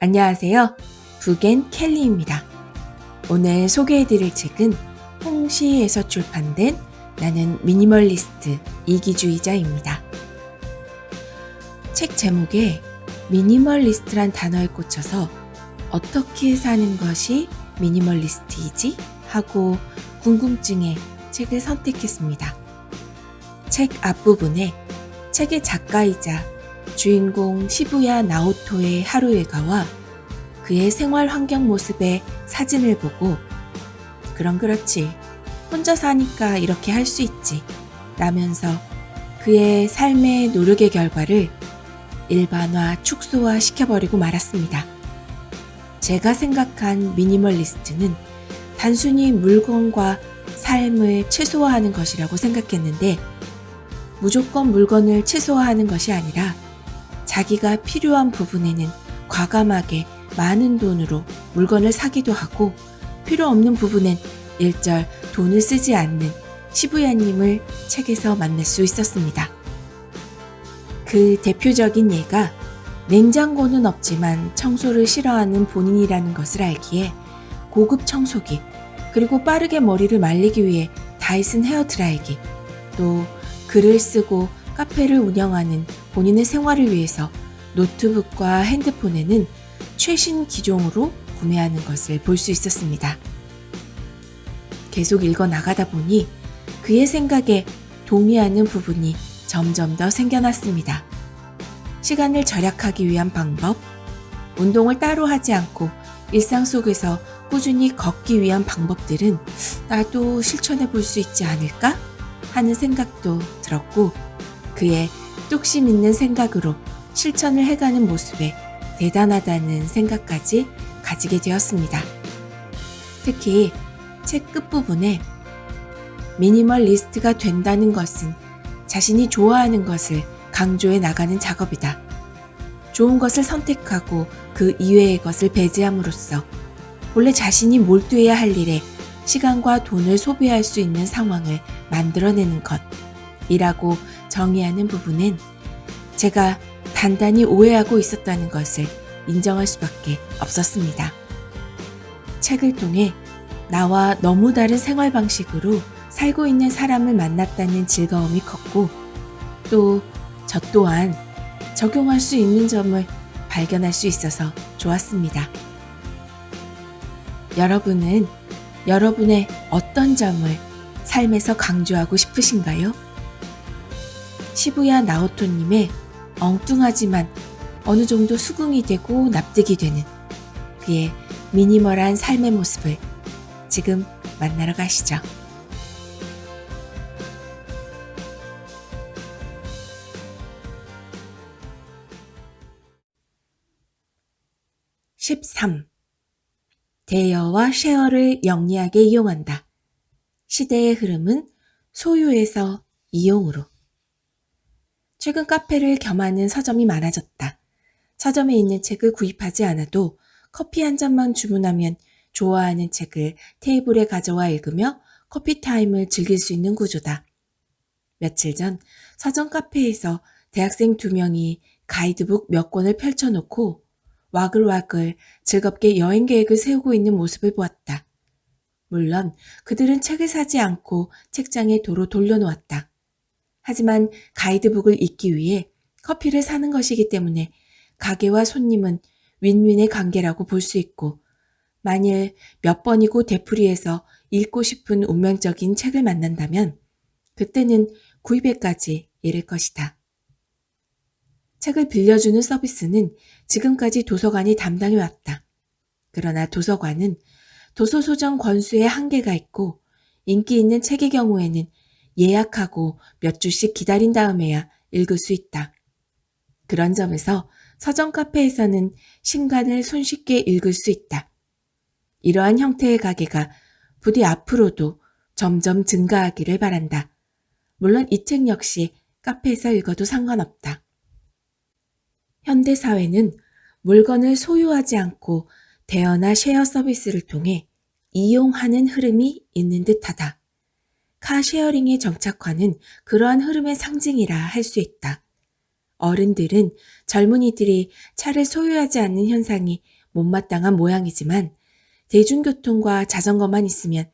안녕하세요. 북앤 켈리입니다. 오늘 소개해드릴 책은 홍시에서 출판된 나는 미니멀리스트 이기주의자입니다. 책 제목에 미니멀리스트란 단어에 꽂혀서 어떻게 사는 것이 미니멀리스트이지? 하고 궁금증에 책을 선택했습니다. 책 앞부분에 책의 작가이자 주인공 시부야 나오토의 하루 일과와 그의 생활 환경 모습의 사진을 보고 그럼 그렇지, 혼자 사니까 이렇게 할 수 있지 라면서 그의 삶의 노력의 결과를 일반화, 축소화 시켜버리고 말았습니다. 제가 생각한 미니멀리스트는 단순히 물건과 삶을 최소화하는 것이라고 생각했는데 무조건 물건을 최소화하는 것이 아니라 자기가 필요한 부분에는 과감하게 많은 돈으로 물건을 사기도 하고 필요 없는 부분엔 일절 돈을 쓰지 않는 시부야님을 책에서 만날 수 있었습니다. 그 대표적인 예가 냉장고는 없지만 청소를 싫어하는 본인이라는 것을 알기에 고급 청소기, 그리고 빠르게 머리를 말리기 위해 다이슨 헤어드라이기, 또 글을 쓰고 카페를 운영하는 본인의 생활을 위해서 노트북과 핸드폰에는 최신 기종으로 구매하는 것을 볼 수 있었습니다. 계속 읽어 나가다 보니 그의 생각에 동의하는 부분이 점점 더 생겨났습니다. 시간을 절약하기 위한 방법, 운동을 따로 하지 않고 일상 속에서 꾸준히 걷기 위한 방법들은 나도 실천해 볼 수 있지 않을까? 하는 생각도 들었고 그의 뚝심 있는 생각으로 실천을 해가는 모습에 대단하다는 생각까지 가지게 되었습니다. 특히 책 끝부분에 미니멀리스트가 된다는 것은 자신이 좋아하는 것을 강조해 나가는 작업이다. 좋은 것을 선택하고 그 이외의 것을 배제함으로써 본래 자신이 몰두해야 할 일에 시간과 돈을 소비할 수 있는 상황을 만들어내는 것이라고 정의하는 부분은 제가 단단히 오해하고 있었다는 것을 인정할 수밖에 없었습니다. 책을 통해 나와 너무 다른 생활 방식으로 살고 있는 사람을 만났다는 즐거움이 컸고 또 저 또한 적용할 수 있는 점을 발견할 수 있어서 좋았습니다. 여러분은 여러분의 어떤 점을 삶에서 강조하고 싶으신가요? 시부야 나오토님의 엉뚱하지만 어느 정도 수긍이 되고 납득이 되는 그의 미니멀한 삶의 모습을 지금 만나러 가시죠. (13) 대여와 쉐어를 영리하게 이용한다. 시대의 흐름은 소유에서 이용으로. 최근 카페를 겸하는 서점이 많아졌다. 서점에 있는 책을 구입하지 않아도 커피 한 잔만 주문하면 좋아하는 책을 테이블에 가져와 읽으며 커피 타임을 즐길 수 있는 구조다. 며칠 전 서점 카페에서 대학생 2명이 가이드북 몇 권을 펼쳐놓고 와글와글 즐겁게 여행 계획을 세우고 있는 모습을 보았다. 물론 그들은 책을 사지 않고 책장에 도로 돌려놓았다. 하지만 가이드북을 읽기 위해 커피를 사는 것이기 때문에 가게와 손님은 윈윈의 관계라고 볼 수 있고 만일 몇 번이고 되풀이해서 읽고 싶은 운명적인 책을 만난다면 그때는 구입에까지 이를 것이다. 책을 빌려주는 서비스는 지금까지 도서관이 담당해왔다. 그러나 도서관은 도서 소정 권수에 한계가 있고 인기 있는 책의 경우에는 예약하고 몇 주씩 기다린 다음에야 읽을 수 있다. 그런 점에서 서점 카페에서는 신간을 손쉽게 읽을 수 있다. 이러한 형태의 가게가 부디 앞으로도 점점 증가하기를 바란다. 물론 이 책 역시 카페에서 읽어도 상관없다. 현대사회는 물건을 소유하지 않고 대여나 쉐어 서비스를 통해 이용하는 흐름이 있는 듯하다. 카쉐어링의 정착화는 그러한 흐름의 상징이라 할 수 있다. 어른들은 젊은이들이 차를 소유하지 않는 현상이 못마땅한 모양이지만 대중교통과 자전거만 있으면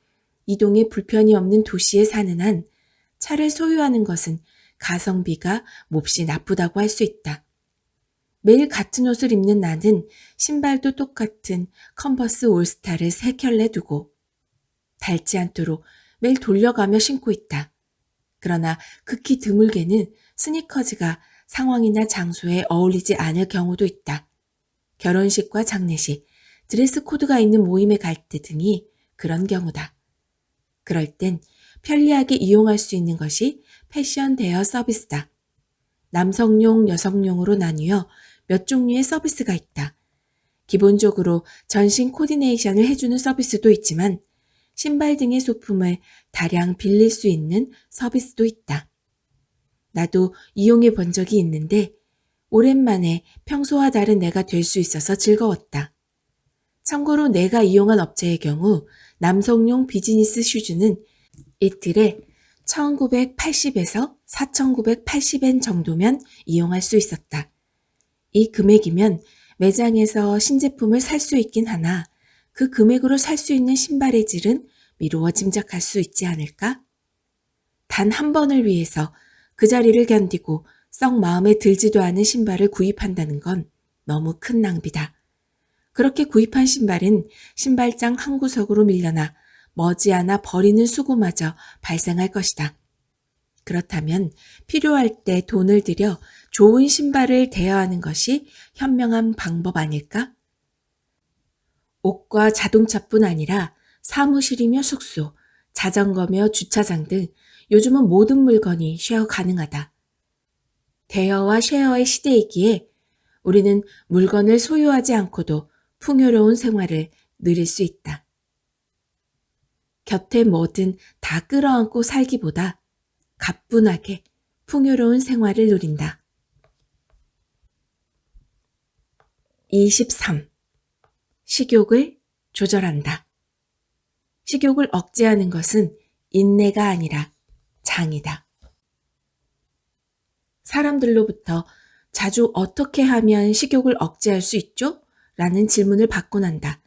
이동에 불편이 없는 도시에 사는 한 차를 소유하는 것은 가성비가 몹시 나쁘다고 할 수 있다. 매일 같은 옷을 입는 나는 신발도 똑같은 컨버스 올스타를 3켤레 두고 닳지 않도록 매일 돌려가며 신고 있다. 그러나 극히 드물게는 스니커즈가 상황이나 장소에 어울리지 않을 경우도 있다. 결혼식과 장례식, 드레스 코드가 있는 모임에 갈 때 등이 그런 경우다. 그럴 땐 편리하게 이용할 수 있는 것이 패션 대여 서비스다. 남성용, 여성용으로 나뉘어 몇 종류의 서비스가 있다. 기본적으로 전신 코디네이션을 해주는 서비스도 있지만 신발 등의 소품을 다량 빌릴 수 있는 서비스도 있다. 나도 이용해 본 적이 있는데 오랜만에 평소와 다른 내가 될 수 있어서 즐거웠다. 참고로 내가 이용한 업체의 경우 남성용 비즈니스 슈즈는 이틀에 1980에서 4980엔 정도면 이용할 수 있었다. 이 금액이면 매장에서 신제품을 살 수 있긴 하나 그 금액으로 살 수 있는 신발의 질은 미루어 짐작할 수 있지 않을까? 단 한 번을 위해서 그 자리를 견디고 썩 마음에 들지도 않은 신발을 구입한다는 건 너무 큰 낭비다. 그렇게 구입한 신발은 신발장 한 구석으로 밀려나 머지않아 버리는 수고마저 발생할 것이다. 그렇다면 필요할 때 돈을 들여 좋은 신발을 대여하는 것이 현명한 방법 아닐까? 옷과 자동차뿐 아니라 사무실이며 숙소, 자전거며 주차장 등 요즘은 모든 물건이 쉐어 가능하다. 대여와 쉐어의 시대이기에 우리는 물건을 소유하지 않고도 풍요로운 생활을 누릴 수 있다. 곁에 뭐든 다 끌어안고 살기보다 가뿐하게 풍요로운 생활을 누린다. 23. 식욕을 조절한다. 식욕을 억제하는 것은 인내가 아니라 장이다. 사람들로부터 자주 어떻게 하면 식욕을 억제할 수 있죠? 라는 질문을 받곤 한다.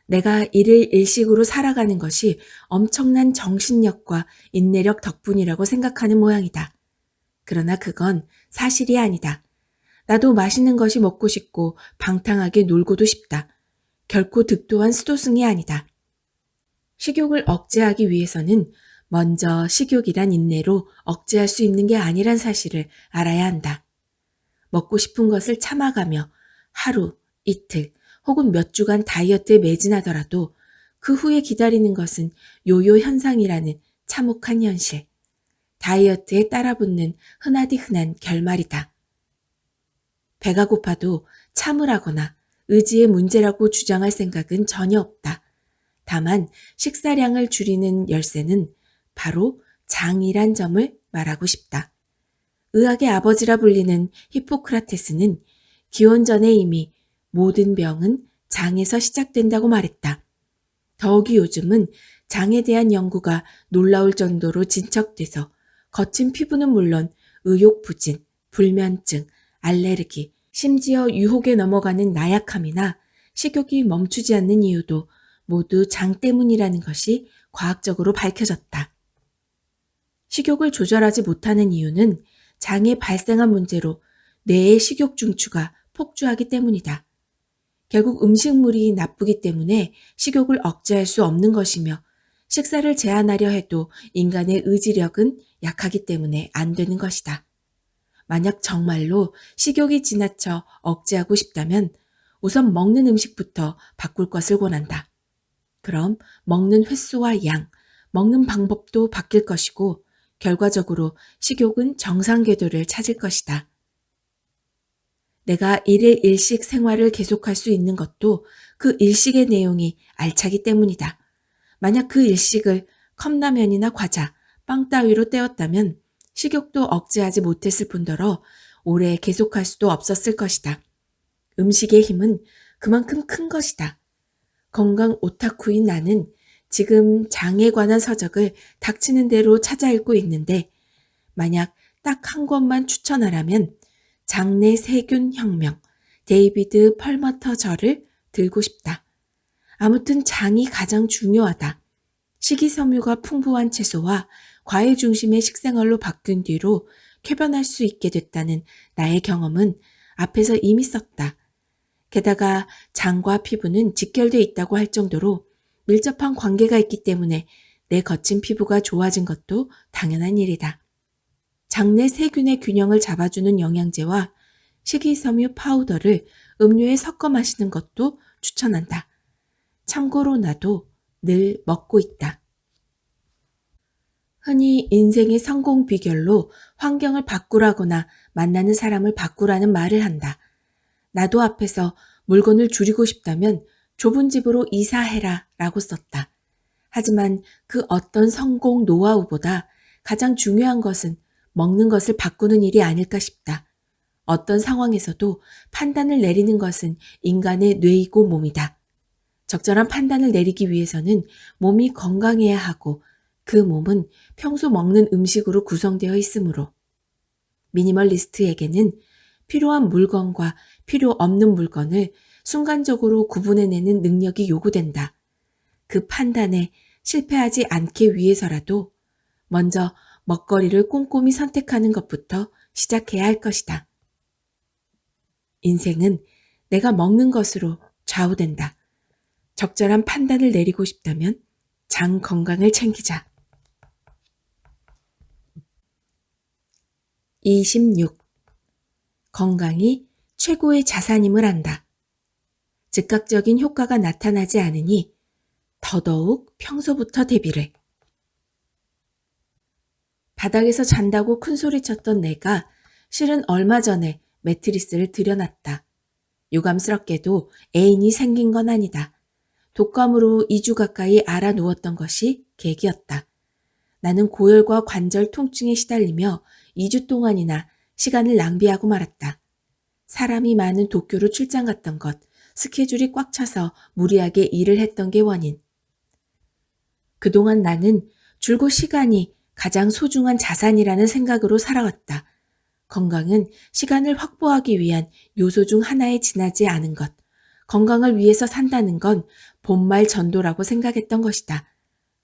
내가 일일 일식으로 살아가는 것이 엄청난 정신력과 인내력 덕분이라고 생각하는 모양이다. 그러나 그건 사실이 아니다. 나도 맛있는 것이 먹고 싶고 방탕하게 놀고도 싶다. 결코 득도한 수도승이 아니다. 식욕을 억제하기 위해서는 먼저 식욕이란 인내로 억제할 수 있는 게 아니란 사실을 알아야 한다. 먹고 싶은 것을 참아가며 하루, 이틀 혹은 몇 주간 다이어트에 매진하더라도 그 후에 기다리는 것은 요요 현상이라는 참혹한 현실. 다이어트에 따라붙는 흔하디 흔한 결말이다. 배가 고파도 참으라거나 의지의 문제라고 주장할 생각은 전혀 없다. 다만 식사량을 줄이는 열쇠는 바로 장이란 점을 말하고 싶다. 의학의 아버지라 불리는 히포크라테스는 기원 전에 이미 모든 병은 장에서 시작된다고 말했다. 더욱이 요즘은 장에 대한 연구가 놀라울 정도로 진척돼서 거친 피부는 물론 의욕부진, 불면증, 알레르기, 심지어 유혹에 넘어가는 나약함이나 식욕이 멈추지 않는 이유도 모두 장 때문이라는 것이 과학적으로 밝혀졌다. 식욕을 조절하지 못하는 이유는 장에 발생한 문제로 뇌의 식욕 중추가 폭주하기 때문이다. 결국 음식물이 나쁘기 때문에 식욕을 억제할 수 없는 것이며 식사를 제한하려 해도 인간의 의지력은 약하기 때문에 안 되는 것이다. 만약 정말로 식욕이 지나쳐 억제하고 싶다면 우선 먹는 음식부터 바꿀 것을 권한다. 그럼 먹는 횟수와 양, 먹는 방법도 바뀔 것이고 결과적으로 식욕은 정상 궤도를 찾을 것이다. 내가 일일 일식 생활을 계속할 수 있는 것도 그 일식의 내용이 알차기 때문이다. 만약 그 일식을 컵라면이나 과자, 빵 따위로 때웠다면 식욕도 억제하지 못했을 뿐더러 오래 계속할 수도 없었을 것이다. 음식의 힘은 그만큼 큰 것이다. 건강 오타쿠인 나는 지금 장에 관한 서적을 닥치는 대로 찾아 읽고 있는데 만약 딱 한 권만 추천하라면 장내 세균 혁명, 데이비드 펄머터 저를 들고 싶다. 아무튼 장이 가장 중요하다. 식이섬유가 풍부한 채소와 과일 중심의 식생활로 바뀐 뒤로 쾌변할 수 있게 됐다는 나의 경험은 앞에서 이미 썼다. 게다가 장과 피부는 직결돼 있다고 할 정도로 밀접한 관계가 있기 때문에 내 거친 피부가 좋아진 것도 당연한 일이다. 장내 세균의 균형을 잡아주는 영양제와 식이섬유 파우더를 음료에 섞어 마시는 것도 추천한다. 참고로 나도 늘 먹고 있다. 흔히 인생의 성공 비결로 환경을 바꾸라거나 만나는 사람을 바꾸라는 말을 한다. 나도 앞에서 물건을 줄이고 싶다면 좁은 집으로 이사해라 라고 썼다. 하지만 그 어떤 성공 노하우보다 가장 중요한 것은 먹는 것을 바꾸는 일이 아닐까 싶다. 어떤 상황에서도 판단을 내리는 것은 인간의 뇌이고 몸이다. 적절한 판단을 내리기 위해서는 몸이 건강해야 하고 그 몸은 평소 먹는 음식으로 구성되어 있으므로 미니멀리스트에게는 필요한 물건과 필요 없는 물건을 순간적으로 구분해내는 능력이 요구된다. 그 판단에 실패하지 않기 위해서라도 먼저 먹거리를 꼼꼼히 선택하는 것부터 시작해야 할 것이다. 인생은 내가 먹는 것으로 좌우된다. 적절한 판단을 내리고 싶다면 장 건강을 챙기자. 26. 건강이 최고의 자산임을 안다. 즉각적인 효과가 나타나지 않으니 더더욱 평소부터 대비를. 바닥에서 잔다고 큰소리쳤던 내가 실은 얼마 전에 매트리스를 들여놨다. 유감스럽게도 애인이 생긴 건 아니다. 독감으로 2주 가까이 앓아 누웠던 것이 계기였다. 나는 고열과 관절 통증에 시달리며 2주 동안이나 시간을 낭비하고 말았다. 사람이 많은 도쿄로 출장 갔던 것, 스케줄이 꽉 차서 무리하게 일을 했던 게 원인. 그동안 나는 줄곧 시간이 가장 소중한 자산이라는 생각으로 살아왔다. 건강은 시간을 확보하기 위한 요소 중 하나에 지나지 않은 것. 건강을 위해서 산다는 건 본말 전도라고 생각했던 것이다.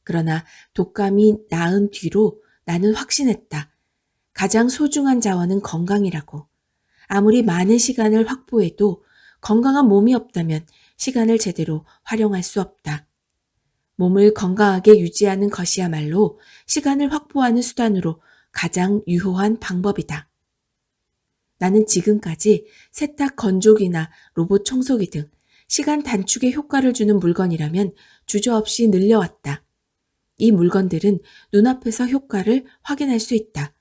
그러나 독감이 나은 뒤로 나는 확신했다. 가장 소중한 자원은 건강이라고. 아무리 많은 시간을 확보해도 건강한 몸이 없다면 시간을 제대로 활용할 수 없다. 몸을 건강하게 유지하는 것이야말로 시간을 확보하는 수단으로 가장 유효한 방법이다. 나는 지금까지 세탁 건조기나 로봇 청소기 등 시간 단축에 효과를 주는 물건이라면 주저없이 늘려왔다. 이 물건들은 눈앞에서 효과를 확인할 수 있다.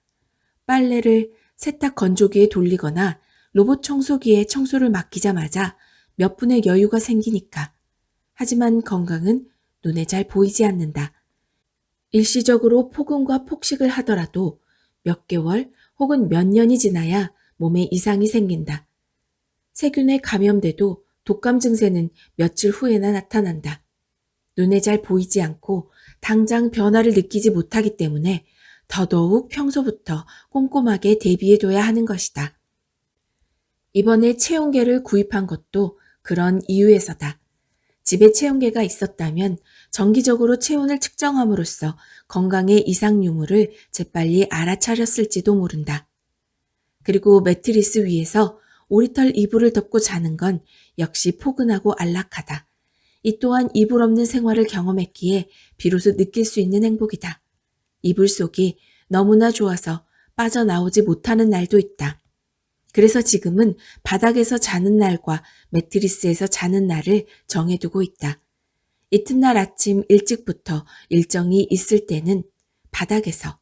빨래를 세탁 건조기에 돌리거나 로봇 청소기에 청소를 맡기자마자 몇 분의 여유가 생기니까. 하지만 건강은 눈에 잘 보이지 않는다. 일시적으로 폭음과 폭식을 하더라도 몇 개월 혹은 몇 년이 지나야 몸에 이상이 생긴다. 세균에 감염돼도 독감 증세는 며칠 후에나 나타난다. 눈에 잘 보이지 않고 당장 변화를 느끼지 못하기 때문에 더더욱 평소부터 꼼꼼하게 대비해둬야 하는 것이다. 이번에 체온계를 구입한 것도 그런 이유에서다. 집에 체온계가 있었다면 정기적으로 체온을 측정함으로써 건강의 이상 유무를 재빨리 알아차렸을지도 모른다. 그리고 매트리스 위에서 오리털 이불을 덮고 자는 건 역시 포근하고 안락하다. 이 또한 이불 없는 생활을 경험했기에 비로소 느낄 수 있는 행복이다. 이불 속이 너무나 좋아서 빠져나오지 못하는 날도 있다. 그래서 지금은 바닥에서 자는 날과 매트리스에서 자는 날을 정해두고 있다. 이튿날 아침 일찍부터 일정이 있을 때는 바닥에서,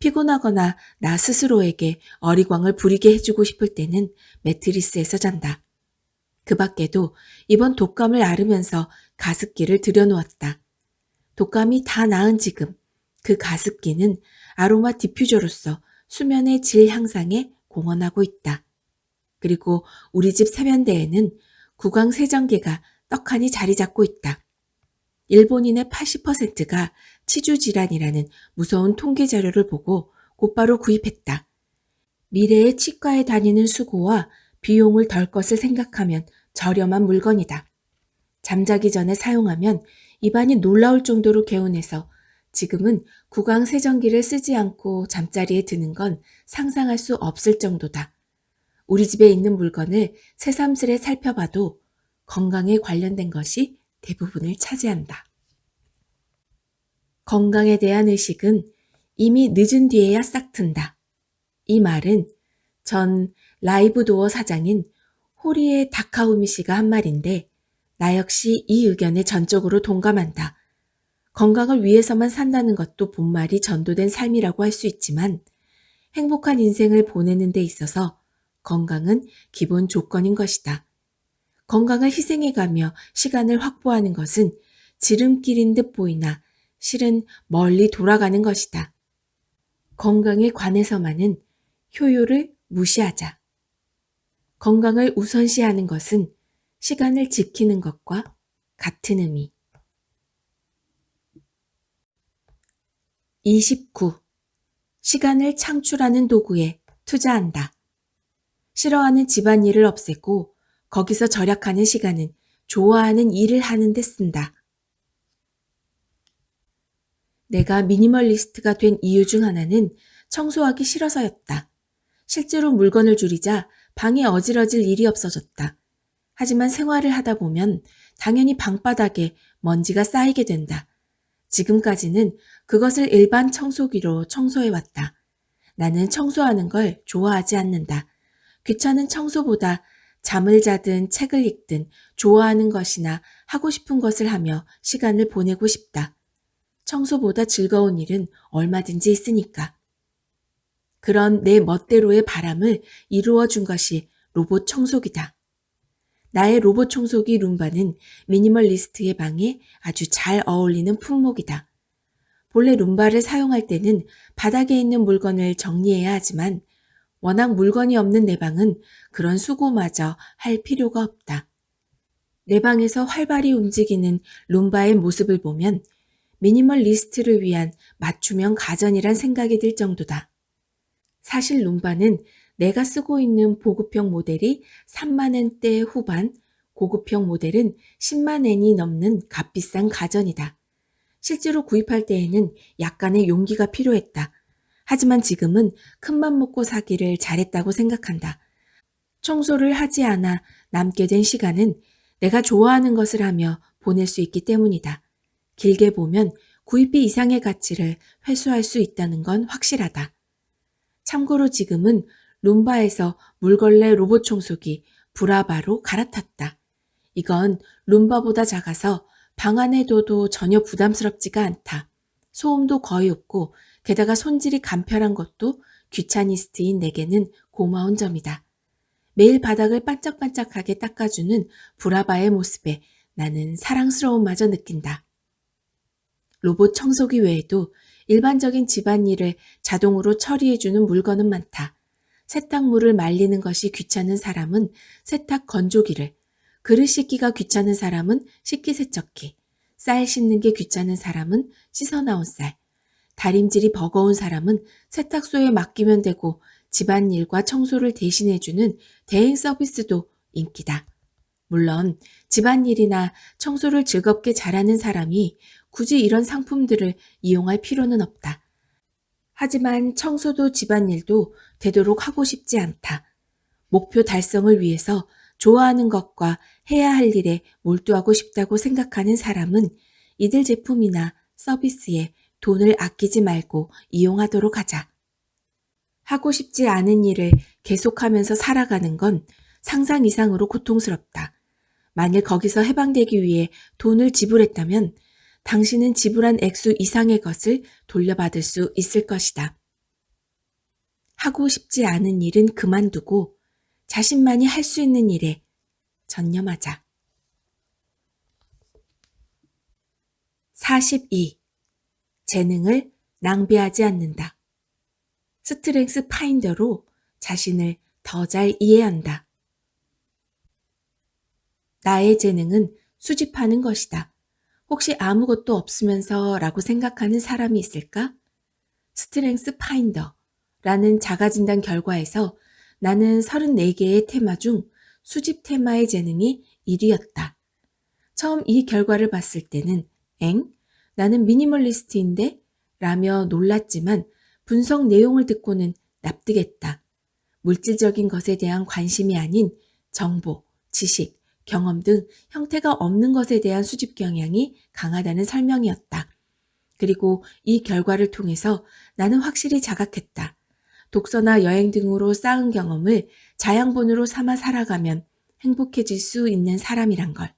피곤하거나 나 스스로에게 어리광을 부리게 해주고 싶을 때는 매트리스에서 잔다. 그 밖에도 이번 독감을 앓으면서 가습기를 들여놓았다. 독감이 다 나은 지금 그 가습기는 아로마 디퓨저로서 수면의 질 향상에 공헌하고 있다. 그리고 우리 집 세면대에는 구강 세정기가 떡하니 자리 잡고 있다. 일본인의 80%가 치주 질환이라는 무서운 통계 자료를 보고 곧바로 구입했다. 미래의 치과에 다니는 수고와 비용을 덜 것을 생각하면 저렴한 물건이다. 잠자기 전에 사용하면 입안이 놀라울 정도로 개운해서 지금은 구강 세정기를 쓰지 않고 잠자리에 드는 건 상상할 수 없을 정도다. 우리 집에 있는 물건을 새삼스레 살펴봐도 건강에 관련된 것이 대부분을 차지한다. 건강에 대한 의식은 이미 늦은 뒤에야 싹 튼다. 이 말은 전 라이브 도어 사장인 호리에 다카우미 씨가 한 말인데 나 역시 이 의견에 전적으로 동감한다. 건강을 위해서만 산다는 것도 본말이 전도된 삶이라고 할 수 있지만 행복한 인생을 보내는 데 있어서 건강은 기본 조건인 것이다. 건강을 희생해가며 시간을 확보하는 것은 지름길인 듯 보이나 실은 멀리 돌아가는 것이다. 건강에 관해서만은 효율을 무시하자. 건강을 우선시하는 것은 시간을 지키는 것과 같은 의미. 29. 시간을 창출하는 도구에 투자한다. 싫어하는 집안일을 없애고 거기서 절약하는 시간은 좋아하는 일을 하는 데 쓴다. 내가 미니멀리스트가 된 이유 중 하나는 청소하기 싫어서였다. 실제로 물건을 줄이자 방에 어지러질 일이 없어졌다. 하지만 생활을 하다 보면 당연히 방바닥에 먼지가 쌓이게 된다. 지금까지는 그것을 일반 청소기로 청소해왔다. 나는 청소하는 걸 좋아하지 않는다. 귀찮은 청소보다 잠을 자든 책을 읽든 좋아하는 것이나 하고 싶은 것을 하며 시간을 보내고 싶다. 청소보다 즐거운 일은 얼마든지 있으니까. 그런 내 멋대로의 바람을 이루어 준 것이 로봇 청소기다. 나의 로봇 청소기 룸바는 미니멀리스트의 방에 아주 잘 어울리는 품목이다. 본래 룸바를 사용할 때는 바닥에 있는 물건을 정리해야 하지만 워낙 물건이 없는 내 방은 그런 수고마저 할 필요가 없다. 내 방에서 활발히 움직이는 룸바의 모습을 보면 미니멀리스트를 위한 맞춤형 가전이란 생각이 들 정도다. 사실 룸바는 내가 쓰고 있는 보급형 모델이 3만 엔대 후반, 고급형 모델은 10만 엔이 넘는 값비싼 가전이다. 실제로 구입할 때에는 약간의 용기가 필요했다. 하지만 지금은 큰맘 먹고 사기를 잘했다고 생각한다. 청소를 하지 않아 남게 된 시간은 내가 좋아하는 것을 하며 보낼 수 있기 때문이다. 길게 보면 구입비 이상의 가치를 회수할 수 있다는 건 확실하다. 참고로 지금은 룸바에서 물걸레 로봇 청소기 브라바로 갈아탔다. 이건 룸바보다 작아서 방 안에 둬도 전혀 부담스럽지가 않다. 소음도 거의 없고 게다가 손질이 간편한 것도 귀차니스트인 내게는 고마운 점이다. 매일 바닥을 반짝반짝하게 닦아주는 브라바의 모습에 나는 사랑스러움마저 느낀다. 로봇 청소기 외에도 일반적인 집안일을 자동으로 처리해주는 물건은 많다. 세탁물을 말리는 것이 귀찮은 사람은 세탁 건조기를, 그릇 씻기가 귀찮은 사람은 식기세척기, 쌀 씻는 게 귀찮은 사람은 씻어나온 쌀, 다림질이 버거운 사람은 세탁소에 맡기면 되고 집안일과 청소를 대신해주는 대행 서비스도 인기다. 물론 집안일이나 청소를 즐겁게 잘하는 사람이 굳이 이런 상품들을 이용할 필요는 없다. 하지만 청소도 집안일도 되도록 하고 싶지 않다. 목표 달성을 위해서 좋아하는 것과 해야 할 일에 몰두하고 싶다고 생각하는 사람은 이들 제품이나 서비스에 돈을 아끼지 말고 이용하도록 하자. 하고 싶지 않은 일을 계속하면서 살아가는 건 상상 이상으로 고통스럽다. 만일 거기서 해방되기 위해 돈을 지불했다면 당신은 지불한 액수 이상의 것을 돌려받을 수 있을 것이다. 하고 싶지 않은 일은 그만두고 자신만이 할 수 있는 일에 전념하자. 42. 재능을 낭비하지 않는다. 스트렝스 파인더로 자신을 더 잘 이해한다. 나의 재능은 수집하는 것이다. 혹시 아무것도 없으면서 라고 생각하는 사람이 있을까? 스트렝스 파인더라는 자가진단 결과에서 나는 34개의 테마 중 수집 테마의 재능이 1위였다. 처음 이 결과를 봤을 때는 엥? 나는 미니멀리스트인데? 라며 놀랐지만 분석 내용을 듣고는 납득했다. 물질적인 것에 대한 관심이 아닌 정보, 지식, 경험 등 형태가 없는 것에 대한 수집 경향이 강하다는 설명이었다. 그리고 이 결과를 통해서 나는 확실히 자각했다. 독서나 여행 등으로 쌓은 경험을 자양분으로 삼아 살아가면 행복해질 수 있는 사람이란 걸.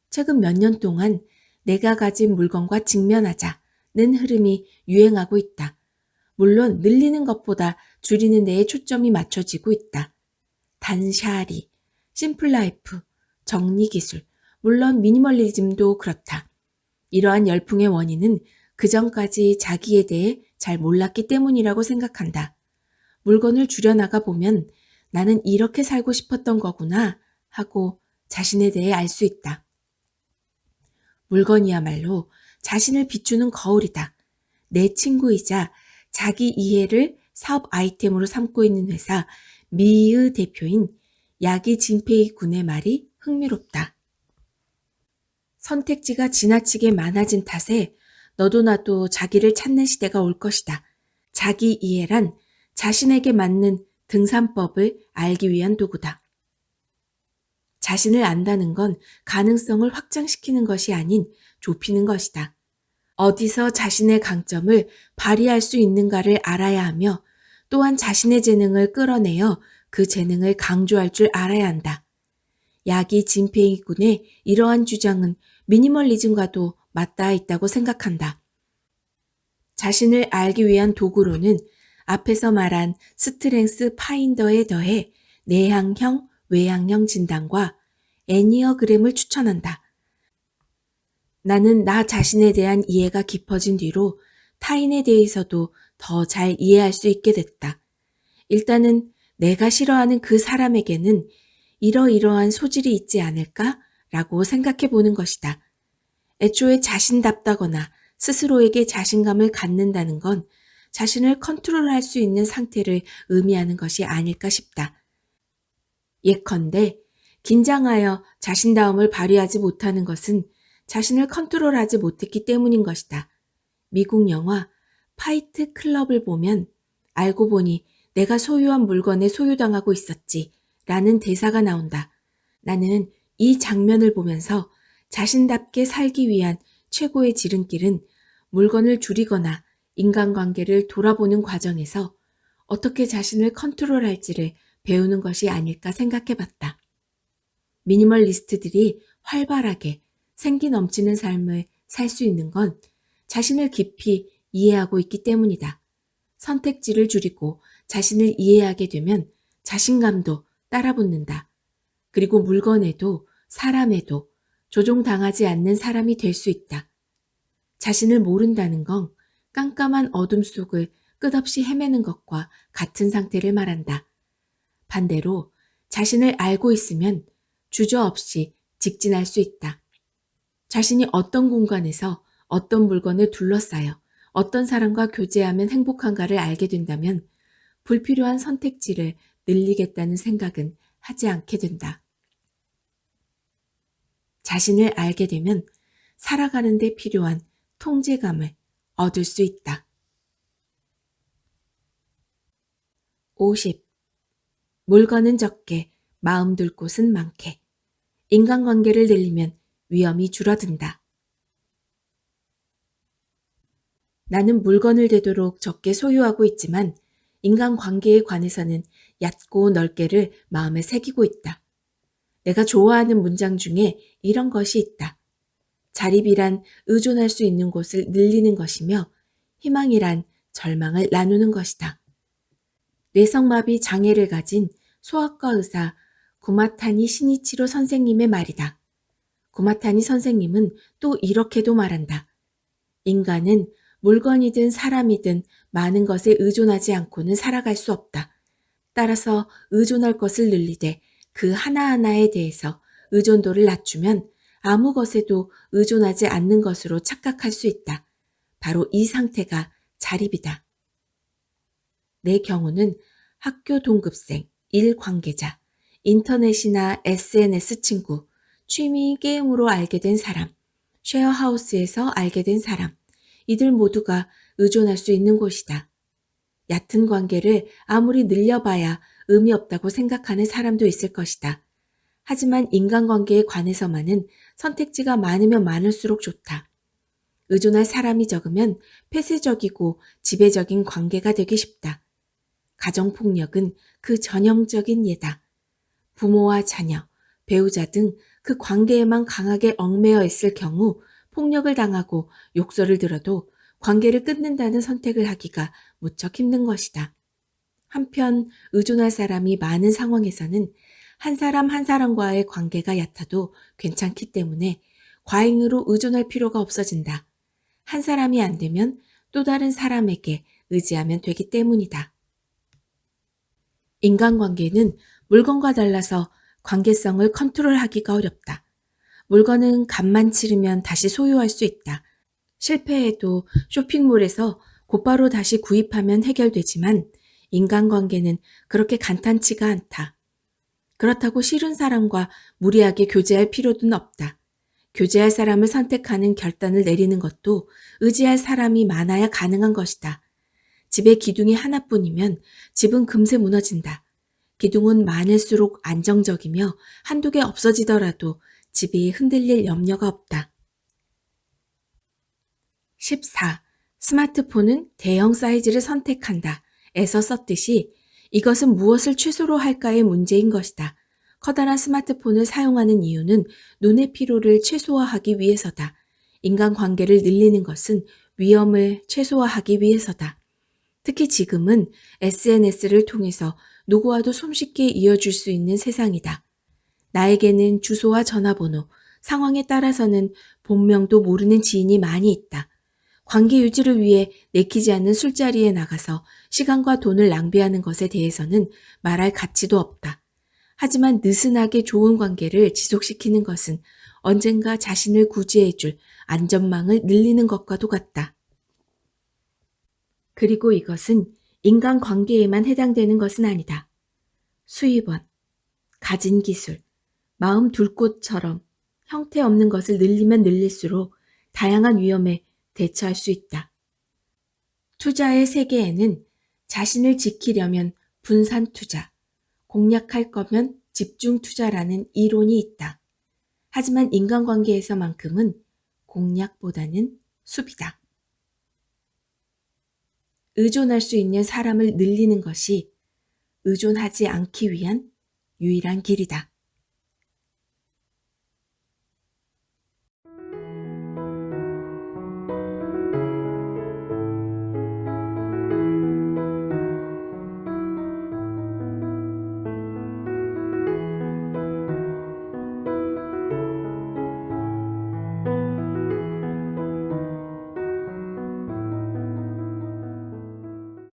최근 몇 년 동안 내가 가진 물건과 직면하자는 흐름이 유행하고 있다. 물론 늘리는 것보다 줄이는 데에 초점이 맞춰지고 있다. 단샤리, 심플라이프, 정리기술, 물론 미니멀리즘도 그렇다. 이러한 열풍의 원인은 그전까지 자기에 대해 잘 몰랐기 때문이라고 생각한다. 물건을 줄여나가 보면 나는 이렇게 살고 싶었던 거구나 하고 자신에 대해 알 수 있다. 물건이야말로 자신을 비추는 거울이다. 내 친구이자 자기 이해를 사업 아이템으로 삼고 있는 회사 미의 대표인 야기 진페이 군의 말이 흥미롭다. 선택지가 지나치게 많아진 탓에 너도 나도 자기를 찾는 시대가 올 것이다. 자기 이해란 자신에게 맞는 등산법을 알기 위한 도구다. 자신을 안다는 건 가능성을 확장시키는 것이 아닌 좁히는 것이다. 어디서 자신의 강점을 발휘할 수 있는가를 알아야 하며 또한 자신의 재능을 끌어내어 그 재능을 강조할 줄 알아야 한다. 야기 진페이 군의 이러한 주장은 미니멀리즘과도 맞닿아 있다고 생각한다. 자신을 알기 위한 도구로는 앞에서 말한 스트렝스 파인더에 더해 내향형, 외향형 진단과 애니어그램을 추천한다. 나는 나 자신에 대한 이해가 깊어진 뒤로 타인에 대해서도 더 잘 이해할 수 있게 됐다. 일단은 내가 싫어하는 그 사람에게는 이러이러한 소질이 있지 않을까? 라고 생각해 보는 것이다. 애초에 자신답다거나 스스로에게 자신감을 갖는다는 건 자신을 컨트롤할 수 있는 상태를 의미하는 것이 아닐까 싶다. 예컨대 긴장하여 자신다움을 발휘하지 못하는 것은 자신을 컨트롤하지 못했기 때문인 것이다. 미국 영화 파이트 클럽을 보면 알고 보니 내가 소유한 물건에 소유당하고 있었지 라는 대사가 나온다. 나는 이 장면을 보면서 자신답게 살기 위한 최고의 지름길은 물건을 줄이거나 인간관계를 돌아보는 과정에서 어떻게 자신을 컨트롤할지를 배우는 것이 아닐까 생각해 봤다. 미니멀리스트들이 활발하게 생기 넘치는 삶을 살 수 있는 건 자신을 깊이 이해하고 있기 때문이다. 선택지를 줄이고 자신을 이해하게 되면 자신감도 따라붙는다. 그리고 물건에도 사람에도 조종당하지 않는 사람이 될 수 있다. 자신을 모른다는 건 깜깜한 어둠 속을 끝없이 헤매는 것과 같은 상태를 말한다. 반대로 자신을 알고 있으면 주저없이 직진할 수 있다. 자신이 어떤 공간에서 어떤 물건을 둘러싸여 어떤 사람과 교제하면 행복한가를 알게 된다면 불필요한 선택지를 늘리겠다는 생각은 하지 않게 된다. 자신을 알게 되면 살아가는 데 필요한 통제감을 얻을 수 있다. 50. 물건은 적게 마음 둘 곳은 많게. 인간관계를 늘리면 위험이 줄어든다. 나는 물건을 되도록 적게 소유하고 있지만 인간관계에 관해서는 얕고 넓게를 마음에 새기고 있다. 내가 좋아하는 문장 중에 이런 것이 있다. 자립이란 의존할 수 있는 곳을 늘리는 것이며 희망이란 절망을 나누는 것이다. 뇌성마비 장애를 가진 소아과 의사 구마타니 시니치로 선생님의 말이다. 구마타니 선생님은 또 이렇게도 말한다. 인간은 물건이든 사람이든 많은 것에 의존하지 않고는 살아갈 수 없다. 따라서 의존할 것을 늘리되 그 하나하나에 대해서 의존도를 낮추면 아무 것에도 의존하지 않는 것으로 착각할 수 있다. 바로 이 상태가 자립이다. 내 경우는 학교 동급생, 일 관계자, 인터넷이나 SNS 친구, 취미 게임으로 알게 된 사람, 쉐어하우스에서 알게 된 사람, 이들 모두가 의존할 수 있는 곳이다. 얕은 관계를 아무리 늘려봐야 의미 없다고 생각하는 사람도 있을 것이다. 하지만 인간관계에 관해서만은 선택지가 많으면 많을수록 좋다. 의존할 사람이 적으면 폐쇄적이고 지배적인 관계가 되기 쉽다. 가정폭력은 그 전형적인 예다. 부모와 자녀, 배우자 등 그 관계에만 강하게 얽매여 있을 경우 폭력을 당하고 욕설을 들어도 관계를 끊는다는 선택을 하기가 무척 힘든 것이다. 한편 의존할 사람이 많은 상황에서는 한 사람 한 사람과의 관계가 얕아도 괜찮기 때문에 과잉으로 의존할 필요가 없어진다. 한 사람이 안 되면 또 다른 사람에게 의지하면 되기 때문이다. 인간관계는 물건과 달라서 관계성을 컨트롤하기가 어렵다. 물건은 값만 치르면 다시 소유할 수 있다. 실패해도 쇼핑몰에서 곧바로 다시 구입하면 해결되지만 인간관계는 그렇게 간단치가 않다. 그렇다고 싫은 사람과 무리하게 교제할 필요는 없다. 교제할 사람을 선택하는 결단을 내리는 것도 의지할 사람이 많아야 가능한 것이다. 집에 기둥이 하나뿐이면 집은 금세 무너진다. 기둥은 많을수록 안정적이며 한두 개 없어지더라도 집이 흔들릴 염려가 없다. 14. 스마트폰은 대형 사이즈를 선택한다. 에서 썼듯이 이것은 무엇을 최소로 할까의 문제인 것이다. 커다란 스마트폰을 사용하는 이유는 눈의 피로를 최소화하기 위해서다. 인간관계를 늘리는 것은 위험을 최소화하기 위해서다. 특히 지금은 SNS를 통해서 누구와도 손쉽게 이어줄 수 있는 세상이다. 나에게는 주소와 전화번호, 상황에 따라서는 본명도 모르는 지인이 많이 있다. 관계 유지를 위해 내키지 않는 술자리에 나가서 시간과 돈을 낭비하는 것에 대해서는 말할 가치도 없다. 하지만 느슨하게 좋은 관계를 지속시키는 것은 언젠가 자신을 구제해줄 안전망을 늘리는 것과도 같다. 그리고 이것은 인간관계에만 해당되는 것은 아니다. 수입원, 가진 기술, 마음 둘 곳처럼 형태 없는 것을 늘리면 늘릴수록 다양한 위험에 대처할 수 있다. 투자의 세계에는 자신을 지키려면 분산 투자, 공략할 거면 집중 투자라는 이론이 있다. 하지만 인간관계에서만큼은 공략보다는 수비다. 의존할 수 있는 사람을 늘리는 것이 의존하지 않기 위한 유일한 길이다.